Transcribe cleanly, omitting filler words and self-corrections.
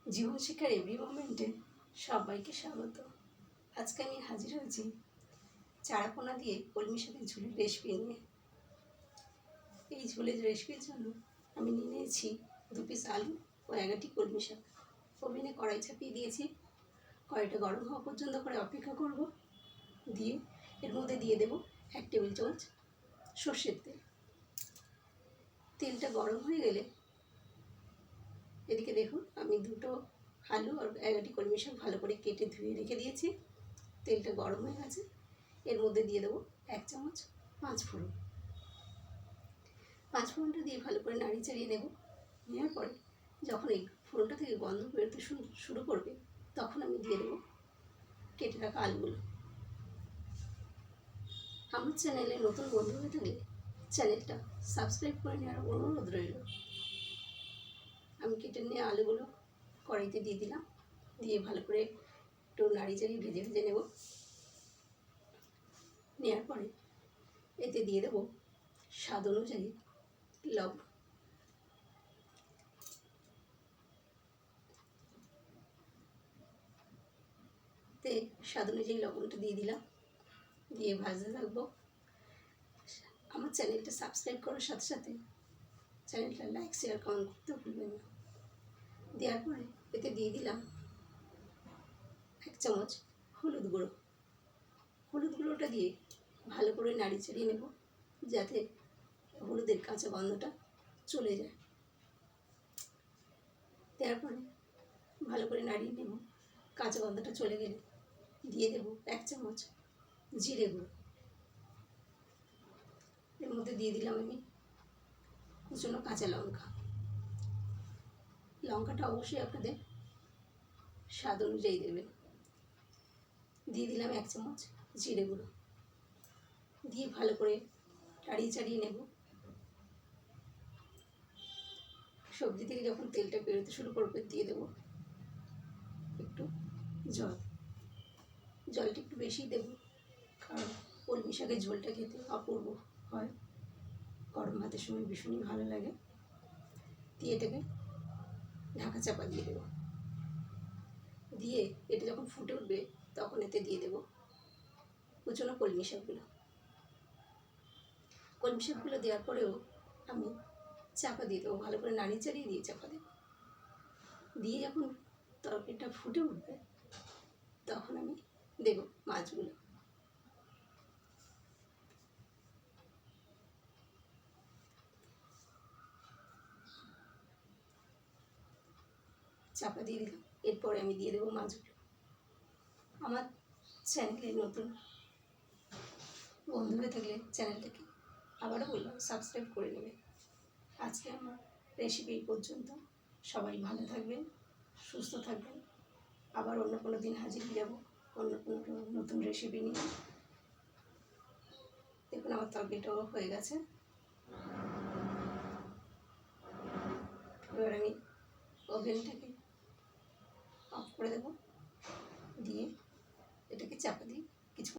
জীবন শিক্ষার এভরি মোমেন্টে সবাইকে স্বাগত। আজকে আমি হাজির হয়েছি চারাপোনা দিয়ে কলমি শাকের ঝোলের রেসিপি নিয়ে। এই ঝোলের রেসিপির জন্য আমি নিয়ে নিয়েছি 2 পিস আলু ও 11টি কলমি শাক। ওভেনে কড়াই চাপিয়ে দিয়েছি। কড়াইটা গরম হওয়া পর্যন্ত করে অপেক্ষা করব। দিয়ে এর মধ্যে দিয়ে দেব 1 টেবিল চামচ সর্ষের তেল। তেলটা গরম হয়ে গেলে এদিকে দেখুন আমি 2টো আলু আর 11টি কলমি শাক ভালো করে কেটে ধুয়ে রেখে দিয়েছি। তেলটা গরম হয়ে গেছে। এর মধ্যে দিয়ে দেবো 1 চামচ 5 ফোড়ন। 5 ফোড়নটা দিয়ে ভালো করে নাড়িয়ে চাড়িয়ে নেব। নেওয়ার পরে যখন এই ফোড়নটা থেকে গন্ধ বেরোতে শুরু করবে তখন আমি দিয়ে দেবো কেটে রাখা আলুগুলো। আমার চ্যানেলে নতুন বন্ধু হয়ে থাকলে চ্যানেলটা সাবস্ক্রাইব করে নেওয়ার অনুরোধ রইল। আমি কেটে নিয়ে আলুগুলো কড়াইতে দিয়ে দিলাম। দিয়ে ভালো করে একটু নাড়িয়ে চাড়িয়ে ভেজে নেব। নেওয়ার পরে এতে দিয়ে দেবো স্বাদ অনুযায়ী লবণ। স্বাদ অনুযায়ী লবণটা দিয়ে দিলাম। দিয়ে ভাজতে থাকবো। আমার চ্যানেলটা সাবস্ক্রাইব করার সাথে সাথে চ্যানেলটা লাইক শেয়ার কমেন্ট করতেও ভুলবেন না। দেওয়ার পরে এতে দিয়ে দিলাম 1 চামচ হলুদ গুঁড়ো। হলুদ গুঁড়োটা দিয়ে ভালো করে নাড়িয়ে চাড়িয়ে নেব যাতে হলুদের কাঁচা গন্ধটা চলে যায়। দেওয়ার পরে ভালো করে নাড়িয়ে নেব। কাঁচা গন্ধটা চলে গেলে দিয়ে দেব 1 চামচ জিরে গুঁড়ো। এর মধ্যে দিয়ে দিলাম আমি কুচনো কাঁচা লঙ্কা। লঙ্কাটা অবশ্যই আপনাদের স্বাদ অনুযায়ী দেবেন। দিয়ে দিলাম 1 চামচ জিরে গুঁড়ো। দিয়ে ভালো করে নাড়িয়ে চাড়িয়ে নেব। সবজি থেকে যখন তেলটা বেরোতে শুরু করবে দিয়ে দেবো একটু জল। জলটা একটু বেশি দেব কারণ কলমি শাকের ঝোলটা খেতে অপূর্ব হয়। গরম ভাতের সময় ভীষণই ভালো লাগে। দিয়ে এটাকে ঢাকা চাপা দিয়ে দেবো। দিয়ে এটা যখন ফুটে উঠবে তখন এতে দিয়ে দেবো কুচনো কলমি শাকগুলো। কলমি শাকগুলো দেওয়ার পরেও আমি চাপা দিয়ে দেবো। ভালো করে নাড়িয়ে চাড়িয়ে দিয়ে চাপা দেবো। দিয়ে যখন তরকারিটা ফুটে উঠবে তখন আমি দেবো মাছগুলো। চাপা দিয়ে দিলাম। এরপরে আমি দিয়ে দেবো মাছগুলো। আমার চ্যানেলে নতুন বন্ধু হয়ে থাকলে চ্যানেলটাকে আবারও বললাম সাবস্ক্রাইব করে নেবে। আজকে আমার রেসিপি পর্যন্ত। সবাই ভালো থাকবেন, সুস্থ থাকবেন। আবার অন্য কোনো দিন হাজির হয়ে যাবো অন্য কোনো নতুন রেসিপি নিয়ে। দেখুন আমার তরকারিটাও হয়ে গেছে। এবার আমি ওভেনটাকে অফ করে দেবো।